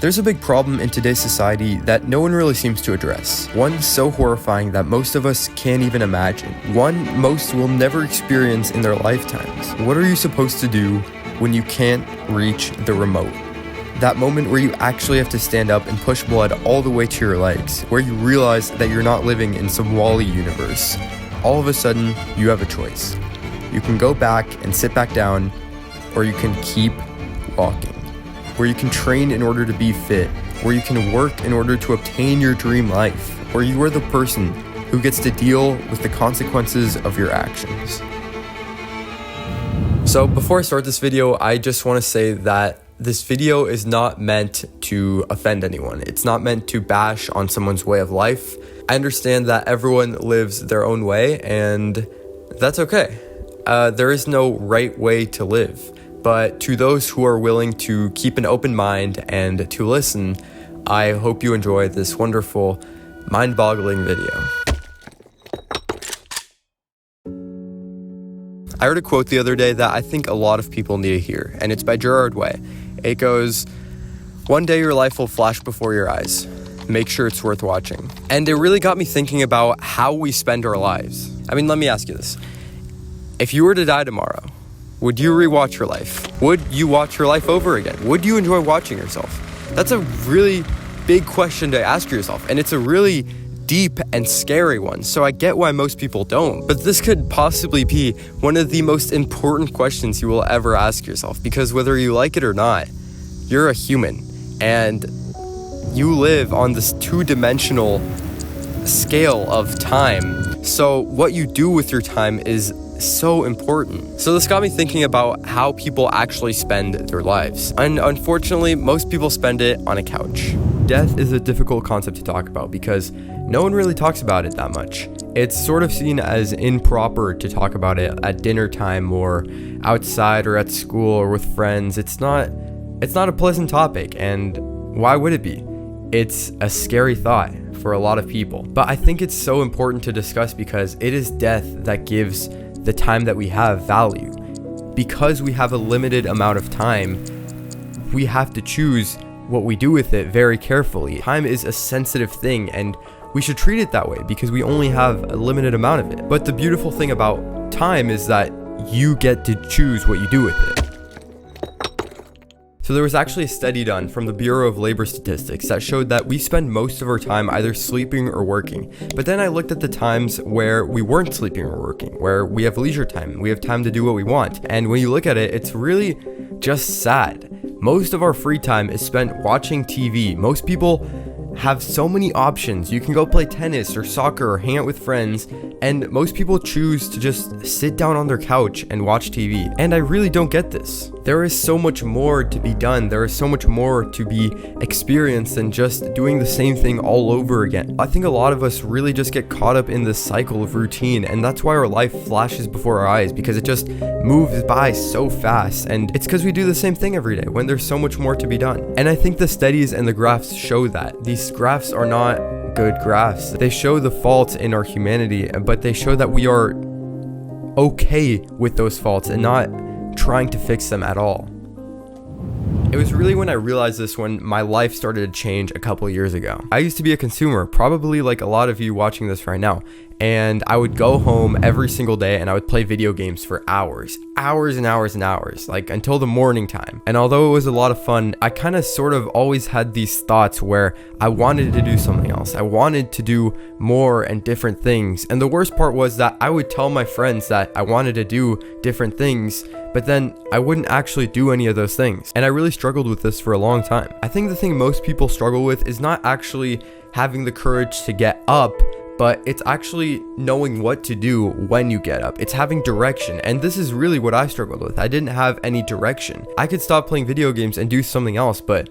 There's a big problem in today's society that no one really seems to address. One so horrifying that most of us can't even imagine. One most will never experience in their lifetimes. What are you supposed to do when you can't reach the remote? That moment where you actually have to stand up and push blood all the way to your legs, where you realize that you're not living in some WALL-E universe. All of a sudden, you have a choice. You can go back and sit back down, or you can keep walking. Where you can train in order to be fit, where you can work in order to obtain your dream life, where you are the person who gets to deal with the consequences of your actions. So before I start this video, I just want to say that this video is not meant to offend anyone. It's not meant to bash on someone's way of life. I understand that everyone lives their own way, and that's okay. There is no right way to live. But to those who are willing to keep an open mind and to listen, I hope you enjoy this wonderful, mind-boggling video. I heard a quote the other day that I think a lot of people need to hear, and it's by Gerard Way. It goes, "One day your life will flash before your eyes. Make sure it's worth watching." And it really got me thinking about how we spend our lives. I mean, let me ask you this. If you were to die tomorrow, would you rewatch your life? Would you watch your life over again? Would you enjoy watching yourself? That's a really big question to ask yourself, and it's a really deep and scary one, so I get why most people don't. But this could possibly be one of the most important questions you will ever ask yourself, because whether you like it or not, you're a human, and you live on this two-dimensional scale of time. So what you do with your time is so important. So this got me thinking about how people actually spend their lives. And unfortunately, most people spend it on a couch. Death is a difficult concept to talk about because no one really talks about it that much. It's sort of seen as improper to talk about it at dinner time or outside or at school or with friends. It's not a pleasant topic, and why would it be? It's a scary thought for a lot of people. But I think it's so important to discuss because it is death that gives the time that we have value. Because we have a limited amount of time, we have to choose what we do with it very carefully. Time is a sensitive thing, and we should treat it that way because we only have a limited amount of it. But the beautiful thing about time is that you get to choose what you do with it. So there was actually a study done from the Bureau of Labor Statistics that showed that we spend most of our time either sleeping or working. But then I looked at the times where we weren't sleeping or working, where we have leisure time, we have time to do what we want. And when you look at it, it's really just sad. Most of our free time is spent watching TV. Most people have so many options. You can go play tennis or soccer or hang out with friends, and most people choose to just sit down on their couch and watch TV. And I really don't get this. There is so much more to be done. There is so much more to be experienced than just doing the same thing all over again. I think a lot of us really just get caught up in this cycle of routine, and that's why our life flashes before our eyes, because it just moves by so fast. And it's because we do the same thing every day when there's so much more to be done. And I think the studies and the graphs show that. These graphs are not good graphs. They show the faults in our humanity, but they show that we are okay with those faults and not trying to fix them at all. It was really when I realized this when my life started to change a couple years ago. I used to be a consumer, probably like a lot of you watching this right now, and I would go home every single day and I would play video games for hours and hours, like until the morning time. And although it was a lot of fun, I kind of sort of always had these thoughts where I wanted to do something else. I wanted to do more and different things. And the worst part was that I would tell my friends that I wanted to do different things, but then I wouldn't actually do any of those things. And I really struggled with this for a long time. I think the thing most people struggle with is not actually having the courage to get up, but it's actually knowing what to do when you get up. It's having direction, and this is really what I struggled with. I didn't have any direction. I could stop playing video games and do something else, but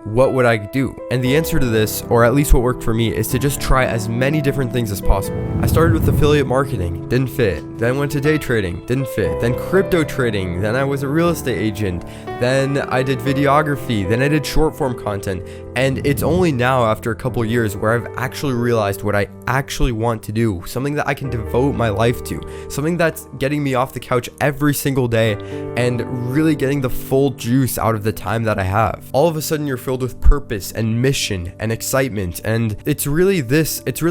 what would I do? And the answer to this, or at least what worked for me, is to just try as many different things as possible. I started with affiliate marketing, didn't fit. Then went to day trading, didn't fit. Then crypto trading, then I was a real estate agent. Then I did videography, then I did short form content. And it's only now after a couple years where I've actually realized what I actually want to do, something that I can devote my life to, something that's getting me off the couch every single day and really getting the full juice out of the time that I have. All of a sudden you're filled with purpose and mission and excitement, and it's really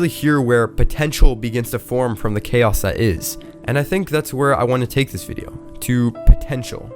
here where potential begins to form from the chaos that is. And I think that's where I want to take this video, to potential.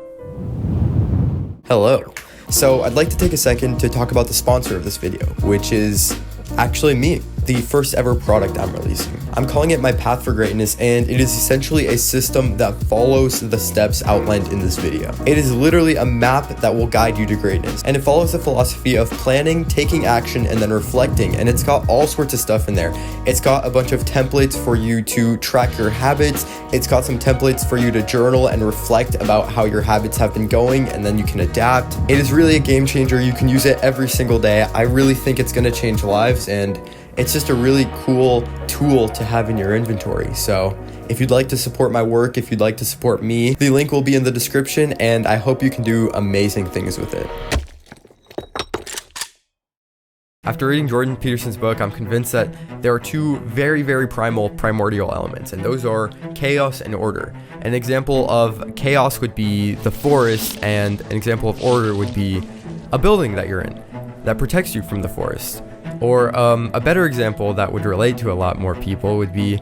Hello. So I'd like to take a second to talk about the sponsor of this video, which is actually me, the first ever product I'm releasing. I'm calling it My Path for Greatness, and it is essentially a system that follows the steps outlined in this video. It is literally a map that will guide you to greatness, and it follows the philosophy of planning, taking action, and then reflecting, and it's got all sorts of stuff in there. It's got a bunch of templates for you to track your habits. It's got some templates for you to journal and reflect about how your habits have been going, and then you can adapt. It is really a game changer. You can use it every single day. I really think it's going to change lives, and it's just a really cool tool to have in your inventory. So if you'd like to support my work, if you'd like to support me, the link will be in the description, and I hope you can do amazing things with it. After reading Jordan Peterson's book, I'm convinced that there are two very, very primordial elements, and those are chaos and order. An example of chaos would be the forest, and an example of order would be a building that you're in that protects you from the forest. Or a better example that would relate to a lot more people would be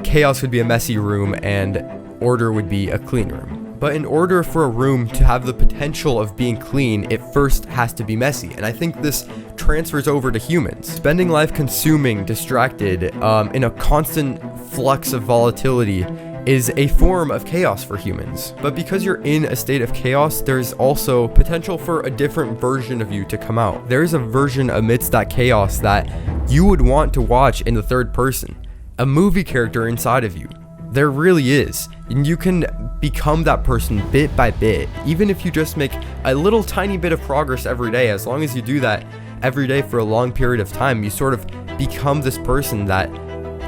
chaos would be a messy room and order would be a clean room. But in order for a room to have the potential of being clean, it first has to be messy. And I think this transfers over to humans. Spending life consuming, distracted, in a constant flux of volatility is a form of chaos for humans. But because you're in a state of chaos, there's also potential for a different version of you to come out. There's a version amidst that chaos that you would want to watch in the third person, a movie character inside of you. There really is, and you can become that person bit by bit, even if you just make a little tiny bit of progress every day. As long as you do that every day for a long period of time, you sort of become this person that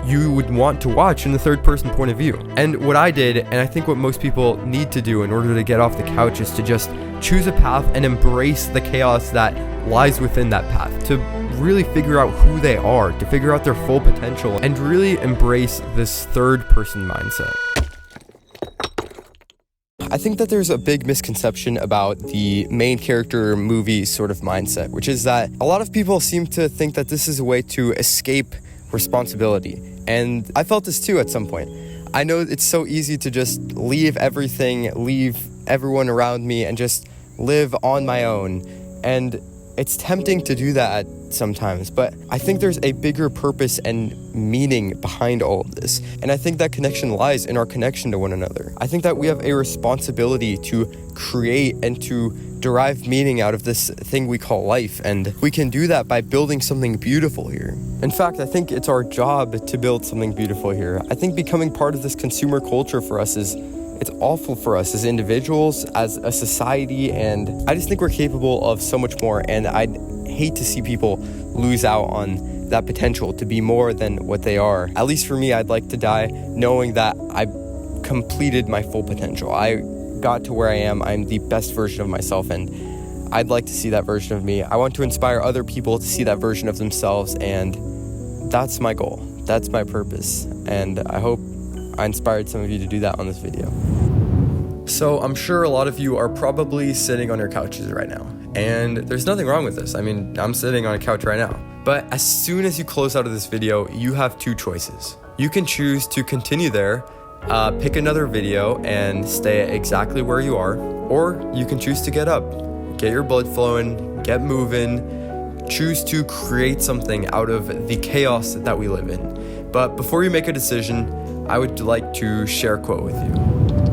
you would want to watch in the third person point of view. And what I did, and I think what most people need to do in order to get off the couch, is to just choose a path and embrace the chaos that lies within that path, to really figure out who they are, to figure out their full potential, and really embrace this third person mindset. I think that there's a big misconception about the main character movie sort of mindset, which is that a lot of people seem to think that this is a way to escape responsibility. And I felt this too at some point. I know it's so easy to just leave everything, leave everyone around me, and just live on my own. And it's tempting to do that sometimes, but I think there's a bigger purpose and meaning behind all of this. And I think that connection lies in our connection to one another. I think that we have a responsibility to create and to derive meaning out of this thing we call life, and we can do that by building something beautiful here. In fact, I think it's our job to build something beautiful here. I think becoming part of this consumer culture for us it's awful for us as individuals, as a society, and I just think we're capable of so much more, and I'd hate to see people lose out on that potential to be more than what they are. At least for me, I'd like to die knowing that I completed my full potential. I got to where I am. I'm the best version of myself, and I'd like to see that version of me. I want to inspire other people to see that version of themselves, and that's my goal. That's my purpose, and I hope I inspired some of you to do that on this video. So I'm sure a lot of you are probably sitting on your couches right now, and there's nothing wrong with this. I mean, I'm sitting on a couch right now. But as soon as you close out of this video, you have two choices. You can choose to continue there, pick another video and stay exactly where you are, or you can choose to get up, get your blood flowing, get moving, choose to create something out of the chaos that we live in. But before you make a decision, I would like to share a quote with you.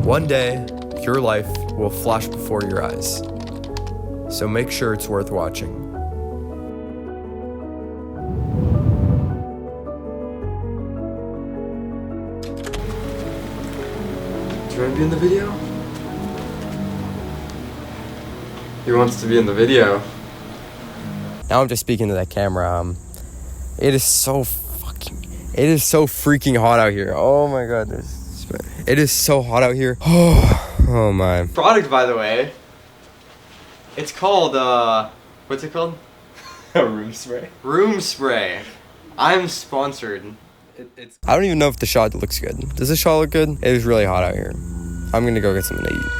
One day, your life will flash before your eyes, so make sure it's worth watching. Do you want to be in the video? He wants to be in the video. Now I'm just speaking to that camera. It is so freaking hot out here. Oh my god, it is so hot out here. Oh my. Product, by the way, it's called what's it called? Room spray. Room spray. I'm sponsored. I don't even know if the shot looks good. Does this shot look good? It was really hot out here. I'm gonna go get something to eat.